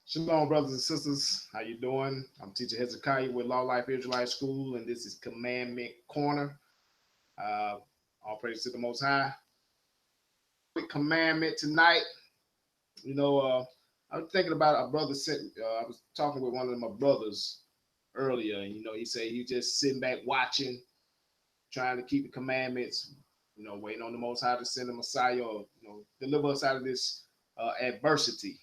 Shalom, brothers and sisters. How you doing? I'm teacher Hezekiah with LawLife Israelite School, and this is Commandment Corner. All praise to the Most High. Quick commandment tonight. I was thinking about a brother. I was talking with one of my brothers earlier, and he said he just sitting back watching, trying to keep the commandments. Waiting on the Most High to send the Messiah, or deliver us out of this adversity,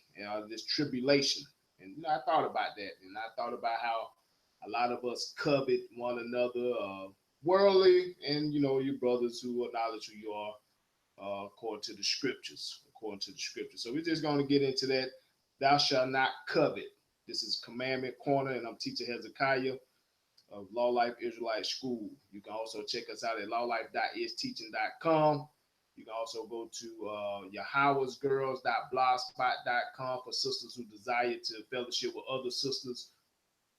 this tribulation. And I thought about that, and I thought about how a lot of us covet one another, worldly, and your brothers who acknowledge who you are, according to the scriptures. So we're just going to get into that. Thou shalt not covet. This is Commandment Corner, and I'm teacher Hezekiah of LawLife Israelite School. You can also check us out at lawlife.isteaching.com. You can also go to YHWH'S Girlz.blogspot.com for sisters who desire to fellowship with other sisters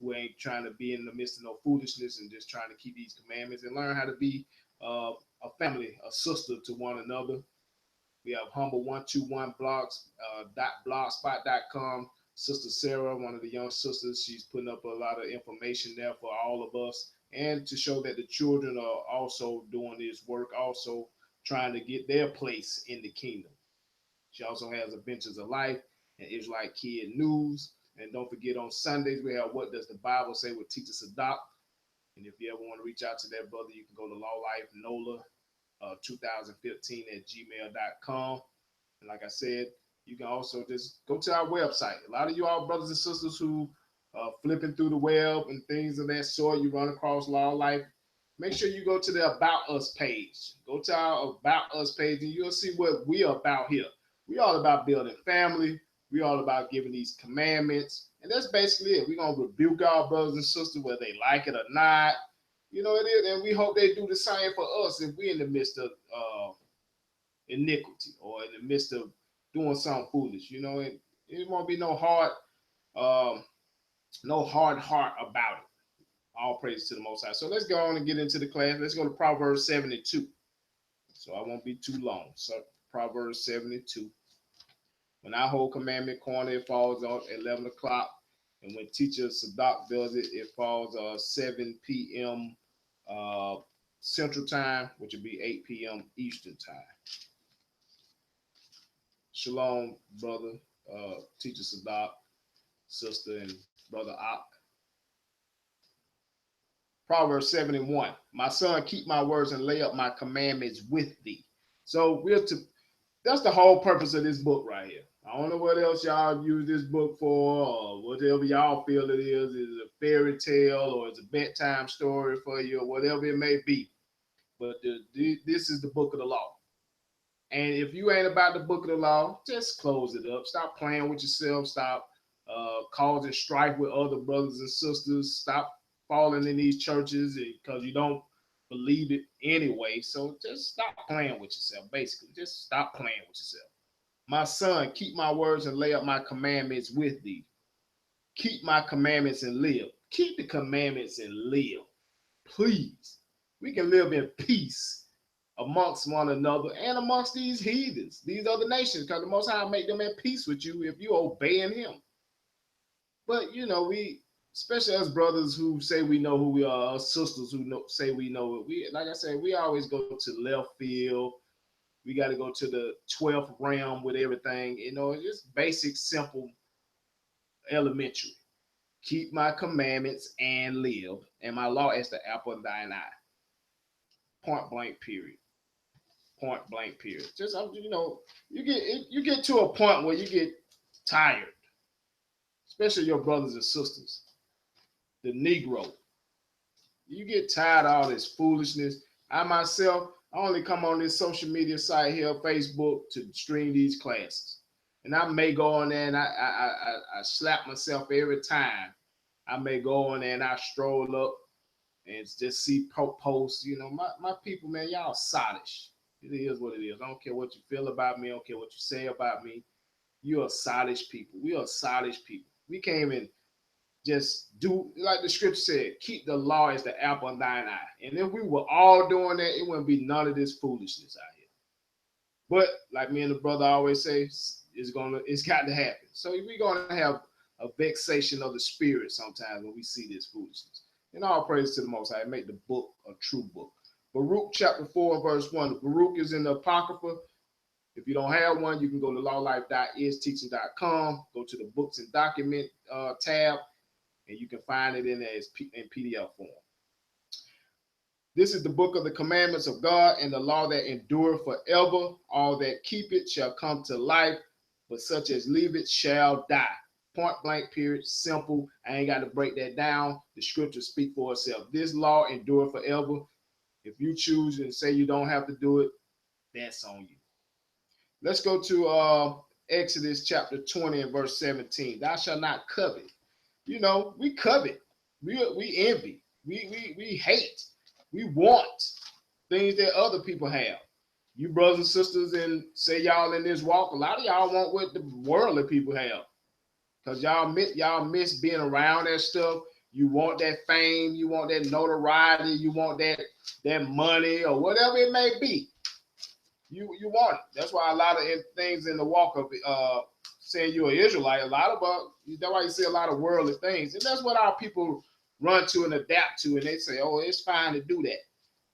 who ain't trying to be in the midst of no foolishness and just trying to keep these commandments and learn how to be a family, a sister to one another. We have humble121blogs.blogspot.com. Sister Sarah, one of the young sisters, she's putting up a lot of information there for all of us, and to show that the children are also doing this work, also trying to get their place in the kingdom. She also has Adventures of Life and Israelite Kid News. And don't forget, on Sundays, we have What Does the Bible Say with Teacher Sadak. And if you ever want to reach out to that brother, you can go to LawLife Nola 2015 at gmail.com. And like I said, you can also just go to our website. A lot of you all brothers and sisters who are flipping through the web and things of that sort, you run across LawLife, make sure you go to the About Us page. Go to our About Us page, and you'll see what we are about here. We all about building family. We all about giving these commandments. And that's basically it. We're going to rebuke our brothers and sisters whether they like it or not. It is, and we hope they do the same for us if we're in the midst of iniquity or in the midst of doing something foolish. It won't be no hard heart about it. All praise to the Most High. So let's go on and get into the class. Let's go to Proverbs 72. So I won't be too long. So Proverbs 72. When I hold Commandment Corner, it falls on 11 o'clock. And when Teacher Sadak does it, it falls 7 p.m. Central Time, which would be 8 p.m. Eastern Time. Shalom, brother, Teacher Sadak, sister, and brother Ak. Proverbs 71. My son, keep my words and lay up my commandments with thee. So that's the whole purpose of this book right here. I don't know what else y'all use this book for, or whatever y'all feel it is. Is it a fairy tale, or it's a bedtime story for you, or whatever it may be. But this is the book of the law. And if you ain't about the book of the law, just close it up. Stop playing with yourself. Stop causing strife with other brothers and sisters. Stop falling in these churches because you don't believe it anyway. So just stop playing with yourself, basically. Just stop playing with yourself. My son, keep my words and lay up my commandments with thee. Keep my commandments and live. Keep the commandments and live. Please. We can live in peace amongst one another and amongst these heathens, these other nations, because the Most High make them at peace with you if you obeying him. But, we, especially us brothers who say we know who we are, us sisters who say we know it, like I said, we always go to left field. We got to go to the 12th realm with everything. It's just basic, simple, elementary. Keep my commandments and live, and my law is the apple of thine eye. Point blank, period. Point blank, period. Just, you get to a point where you get tired, especially your brothers and sisters. The Negro. You get tired of all this foolishness. I myself, I only come on this social media site here, Facebook, to stream these classes. And I may go on there and I slap myself every time. I may go on there and I stroll up and just see posts. My people, man, y'all sottish. It is what it is. I don't care what you feel about me. I don't care what you say about me. You are sottish people. We are sottish people. We can't even just do, like the scripture said, keep the law as the apple of thine eye. And if we were all doing that, it wouldn't be none of this foolishness out here. But like me and the brother always say, it's got to happen. So we're gonna have a vexation of the spirit sometimes when we see this foolishness. And all praise to the Most High. Make the book a true book. Baruch chapter 4, verse 1. Baruch is in the Apocrypha. If you don't have one, you can go to lawlife.isteaching.com, go to the books and document tab, and you can find it in PDF form. This is the book of the commandments of God and the law that endure forever. All that keep it shall come to life, but such as leave it shall die. Point blank, period, simple. I ain't got to break that down. The scriptures speak for itself. This law endure forever. If you choose and say you don't have to do it, that's on you. Let's go to Exodus chapter 20 and verse 17. Thou shalt not covet. You know, we covet. We envy. We hate. We want things that other people have. You brothers and sisters, and say y'all in this walk, a lot of y'all want what the worldly people have. Because y'all miss being around that stuff. You want that fame, you want that notoriety, you want that money or whatever it may be. You want it. That's why a lot of things in the walk of saying you're an Israelite, a lot of that's why you see a lot of worldly things. And that's what our people run to and adapt to, and they say, oh, it's fine to do that.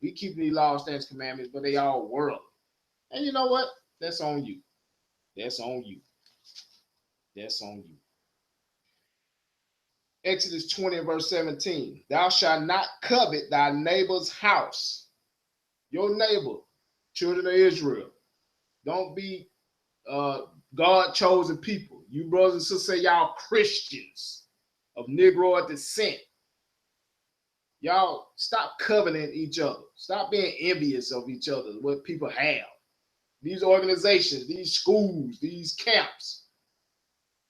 We keep these laws, statutes, commandments, but they all worldly. And you know what? That's on you. That's on you. That's on you. Exodus 20 verse 17. Thou shalt not covet thy neighbor's house. Your neighbor, children of Israel. Don't be God chosen people. You brothers and sisters say y'all Christians of Negroid descent. Y'all stop coveting each other. Stop being envious of each other, what people have. These organizations, these schools, these camps.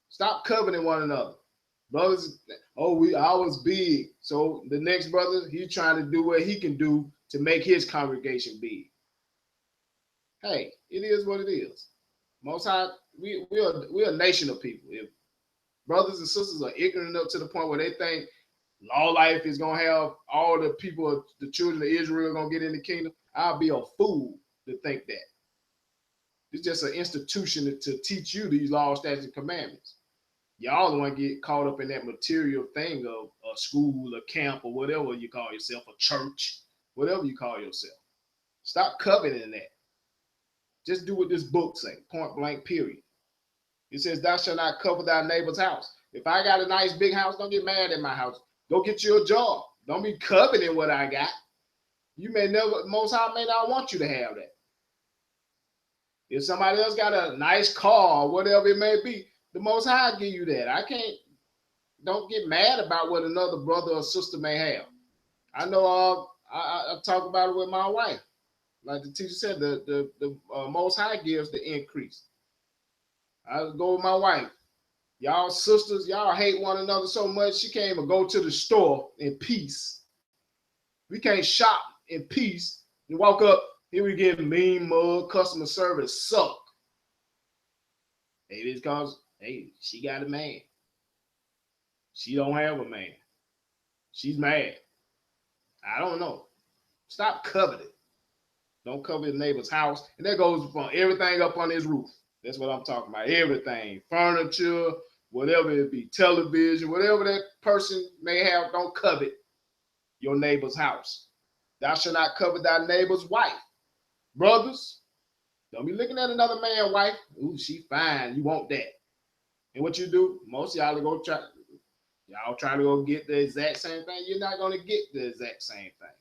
Stop coveting one another. Brothers, oh, I was big. So the next brother, he's trying to do what he can do to make his congregation big. Hey, it is what it is. Most High, we're a nation of people. If brothers and sisters are ignorant up to the point where they think LawLife is going to have all the people, the children of Israel going to get in the kingdom, I'll be a fool to think that. It's just an institution to teach you these laws, statutes, and commandments. Y'all the one get caught up in that material thing of a school, a camp, or whatever you call yourself, a church, whatever you call yourself. Stop coveting that. Just do what this book says, point blank, period. It says, thou shalt not covet thy neighbor's house. If I got a nice big house, don't get mad at my house. Go get you a job. Don't be coveting what I got. You may never, Most High may not want you to have that. If somebody else got a nice car or whatever it may be, the Most High give you that. Don't get mad about what another brother or sister may have. I know I talk about it with my wife. Like the teacher said, the Most High gives the increase. I go with my wife. Y'all sisters, y'all hate one another so much, she can't even go to the store in peace. We can't shop in peace and walk up, here we get mean mug, customer service suck. Maybe it's because, hey, she got a man. She don't have a man. She's mad. I don't know. Stop coveting. Don't covet the neighbor's house. And that goes from everything up on his roof. That's what I'm talking about. Everything. Furniture, whatever it be, television, whatever that person may have, don't covet your neighbor's house. Thou shalt not covet thy neighbor's wife. Brothers, don't be looking at another man's wife. Ooh, she fine. You want that. And what you do, most of y'all try to go get the exact same thing. You're not going to get the exact same thing.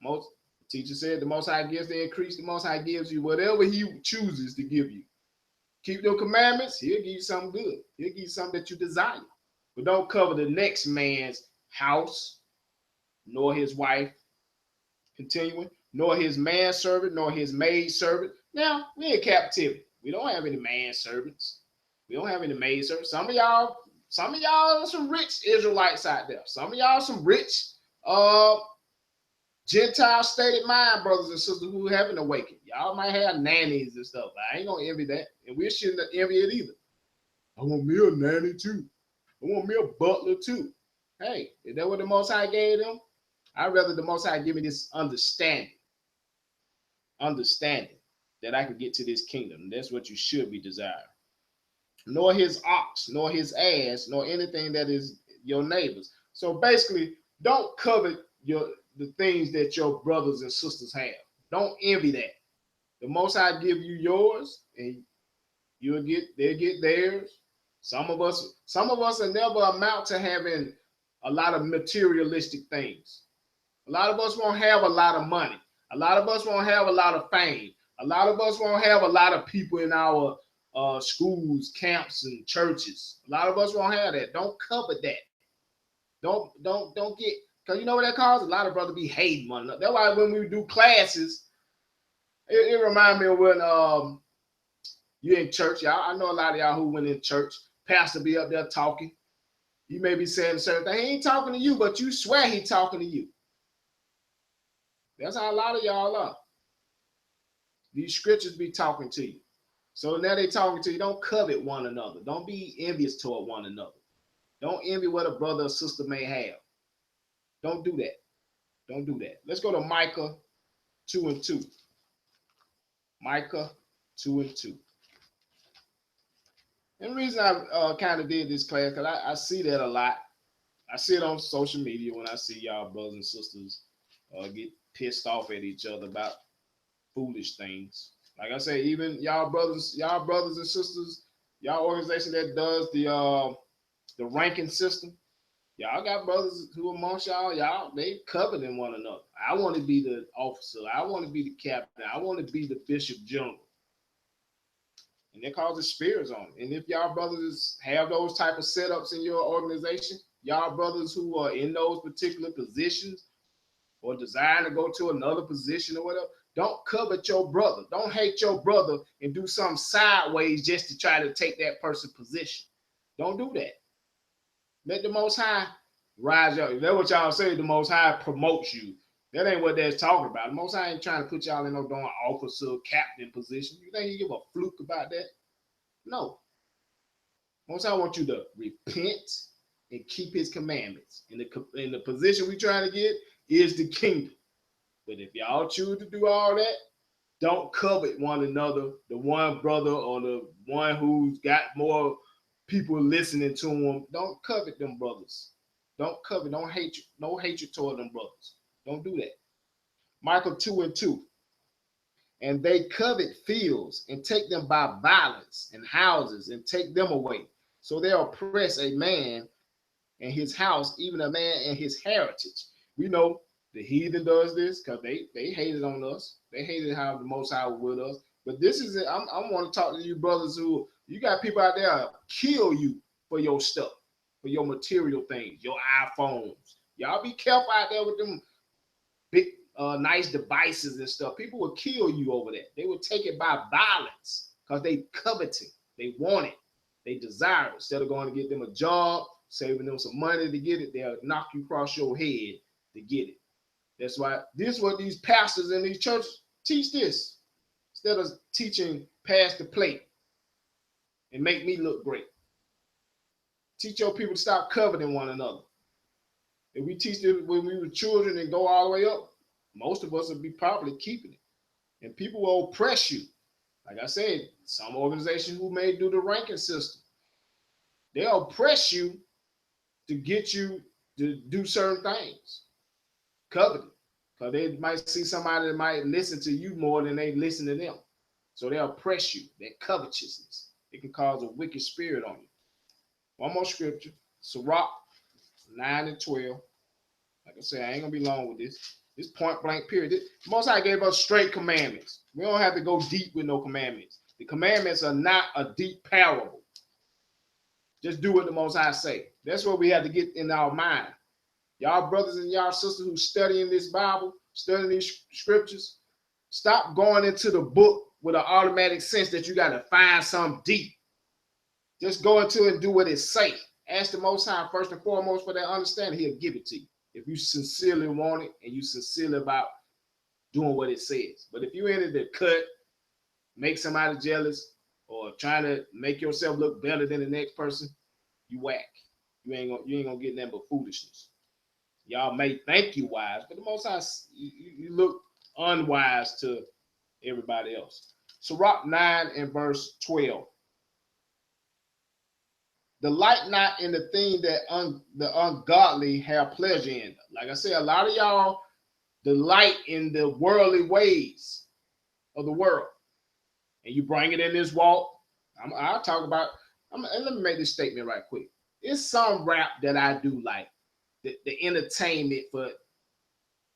Most teacher said the Most High gives the increase. The Most High gives you whatever he chooses to give you. Keep your commandments, he'll give you something good. He'll give you something that you desire. But don't cover the next man's house, nor his wife, continuing, nor his manservant, nor his maidservant. Now, we're in captivity. We don't have any manservants. We don't have any maidservants. Some of y'all are some rich Israelites out there. Some of y'all some rich Gentile state of mind, brothers and sisters who haven't awakened. Y'all might have nannies and stuff. I ain't gonna envy that, and we shouldn't envy it either. I want me a nanny too. I want me a butler too. Hey, is that what the Most High gave them? I'd rather the Most High give me this understanding that I can get to this kingdom. That's what you should be desiring. nor his ox, nor his ass, nor anything that is your neighbor's. So basically, don't covet the things that your brothers and sisters have. Don't envy that. The Most High give you yours, and they'll get theirs. Some of us will never amount to having a lot of materialistic things. A lot of us won't have a lot of money. A lot of us won't have a lot of fame. A lot of us won't have a lot of people in our schools, camps, and churches. A lot of us won't have that. Don't covet that. Don't get, because you know what that causes? A lot of brothers be hating one another. That's why when we do classes, it reminds me of when you're in church. Y'all, I know a lot of y'all who went in church. Pastor be up there talking. You may be saying certain things. He ain't talking to you, but you swear he talking to you. That's how a lot of y'all are. These scriptures be talking to you. So now they talking to you. Don't covet one another. Don't be envious toward one another. Don't envy what a brother or sister may have. Don't do that. Don't do that. Let's go to Micah 2:2. Micah 2:2. And the reason I kind of did this class, because I see that a lot. I see it on social media when I see y'all brothers and sisters get pissed off at each other about foolish things. Like I say, even y'all brothers and sisters, y'all organization that does the ranking system, y'all got brothers who amongst y'all they coveting one another. I want to be the officer. I want to be the captain. I want to be the bishop general. And that causes spirits on it. And if y'all brothers have those type of setups in your organization, y'all brothers who are in those particular positions or desire to go to another position or whatever, don't covet your brother. Don't hate your brother and do something sideways just to try to take that person's position. Don't do that. Let the Most High rise up. That's what y'all say. The Most High promotes you. That ain't what that's talking about. The Most High ain't trying to put y'all in no darn officer, captain position. You think he give a fluke about that? No. Most High wants you to repent and keep his commandments. And the position we trying to get is the kingdom. But if y'all choose to do all that, don't covet one another, the one brother or the one who's got more people listening to him. Don't covet them brothers. Don't covet, don't hate, no hatred toward them brothers. Don't do that. Micah 2:2. And they covet fields and take them by violence, and houses and take them away. So they oppress a man and his house, even a man and his heritage. We know the heathen does this because they hated on us. They hated how the Most High was with us. But this is it. I want to talk to you brothers who, you got people out there kill you for your stuff, for your material things, your iPhones. Y'all be careful out there with them big nice devices and stuff. People will kill you over that. They will take it by violence because they coveting. They want it. They desire it. Instead of going to get them a job, saving them some money to get it, they'll knock you across your head to get it. That's why this is what these pastors in these churches teach this. Instead of teaching pass the plate and make me look great. Teach your people to stop coveting one another. If we teach them when we were children and go all the way up, most of us will be probably keeping it. And people will oppress you. Like I said, some organizations who may do the ranking system, they'll oppress you to get you to do certain things. Coveting. Because they might see somebody that might listen to you more than they listen to them. So they'll oppress you. That covetousness. It can cause a wicked spirit on you. One more scripture. Sirach 9:12. Like I said, I ain't going to be long with this. This point blank period. Most High gave us straight commandments. We don't have to go deep with no commandments. The commandments are not a deep parable. Just do what the Most High say. That's what we have to get in our mind. Y'all brothers and y'all sisters who studying this Bible, studying these scriptures, stop going into the book with an automatic sense that you got to find something deep. Just go into it and do what it say. Ask the Most High first and foremost for that understanding. He'll give it to you. If you sincerely want it and you sincerely about doing what it says. But if you enter the cut, make somebody jealous, or trying to make yourself look better than the next person, you whack. You ain't gonna get nothing but foolishness. Y'all may think you wise, but the Most High, you look unwise to everybody else. Sirach 9:12. Delight not in the thing that the ungodly have pleasure in. Like I said, a lot of y'all delight in the worldly ways of the world, and you bring it in this walk. I'll talk about. And let me make this statement right quick. It's some rap that I do like, the entertainment for,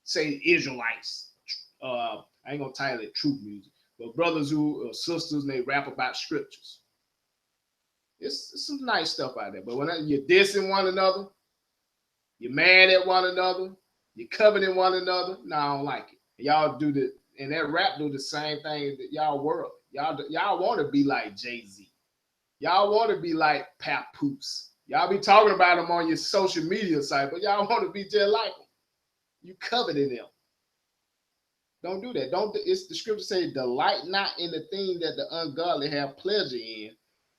say, Israelites. I ain't gonna title it true music, but brothers who sisters, and they rap about scriptures. It's some nice stuff out there. But when you're dissing one another, you're mad at one another, you're coveting one another, no, I don't like it. Y'all do the, and that rap do the same thing that y'all world. Y'all want to be like Jay-Z. Y'all want to be like Papoose. Y'all be talking about them on your social media site, but y'all want to be just like them. You coveting them. Don't do that. Don't. It's the scripture say, delight not in the thing that the ungodly have pleasure in,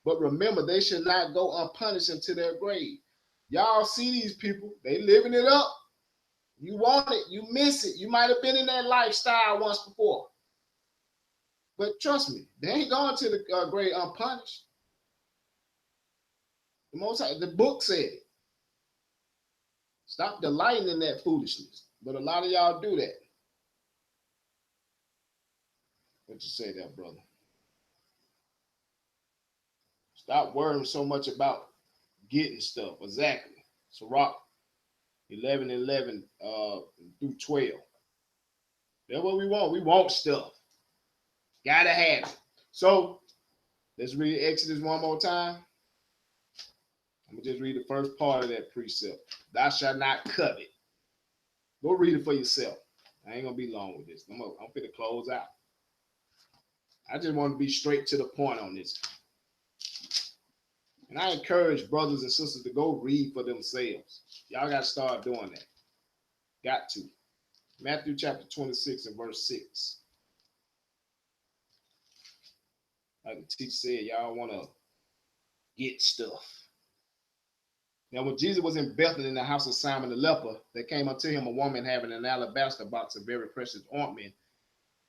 but remember they should not go unpunished into their grave. Y'all see these people, they living it up. You want it, you miss it. You might have been in that lifestyle once before. But trust me, they ain't going to the grave unpunished. The Most High, the book said it. Stop delighting in that foolishness. But a lot of y'all do that. What you say there, brother? Stop worrying so much about getting stuff. Exactly. Sirach 11:11 through 12. That's what we want. We want stuff. Gotta have it. So let's read Exodus one more time. I'm gonna just read the first part of that precept. Thou shalt not covet. Go read it for yourself. I ain't gonna be long with this. I'm gonna close out. I just want to be straight to the point on this. And I encourage brothers and sisters to go read for themselves. Y'all got to start doing that. Got to. Matthew chapter 26 and verse 6. Like the teacher said, y'all want to get stuff. Now, when Jesus was in Bethany in the house of Simon the leper, there came unto him a woman having an alabaster box of very precious ointment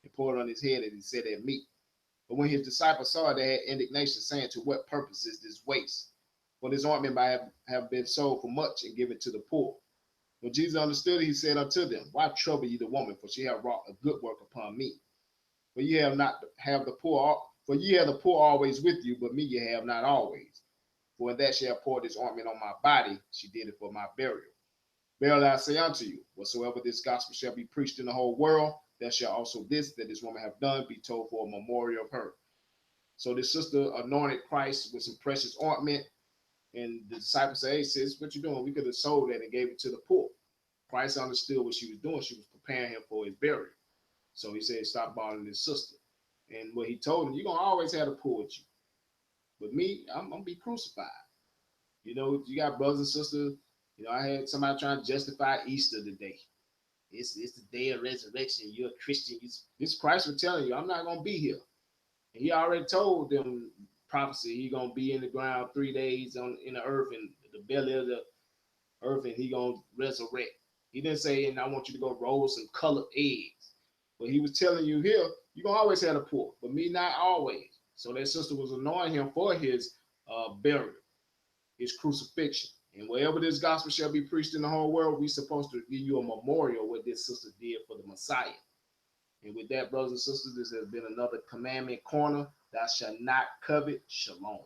and poured on his head, and he said at meat. But when his disciples saw it, they had indignation, saying, to what purpose is this waste? For this ointment might have been sold for much and given to the poor. When Jesus understood it, he said unto them, why trouble ye the woman? For she hath wrought a good work upon me. For ye have the poor always with you, but me ye have not always. For in that she hath poured this ointment on my body, she did it for my burial. Verily I say unto you, whatsoever this gospel shall be preached in the whole world, there shall also this woman have done be told for a memorial of her. So this sister anointed Christ with some precious ointment, and the disciples say, hey sis, what you doing? We could have sold that and gave it to the poor. Christ understood what she was doing. She was preparing him for his burial. So he said, stop bothering this sister. And what he told him, you're going to always have the poor with you. But me, I'm going to be crucified. You know, you got brothers and sisters. You know, I had somebody trying to justify Easter today. It's the day of resurrection. You're a Christian. This Christ was telling you, I'm not going to be here. And he already told them prophecy. He's going to be in the ground 3 days in the earth, and the belly of the earth, and he going to resurrect. He didn't say, and I want you to go roll some colored eggs. But he was telling you here, you're going to always have the poor, but me not always. So that sister was anointing him for his burial, his crucifixion. And wherever this gospel shall be preached in the whole world, we're supposed to give you a memorial what this sister did for the Messiah. And with that, brothers and sisters, this has been another Commandment Corner. Thou shalt not covet. Shalom.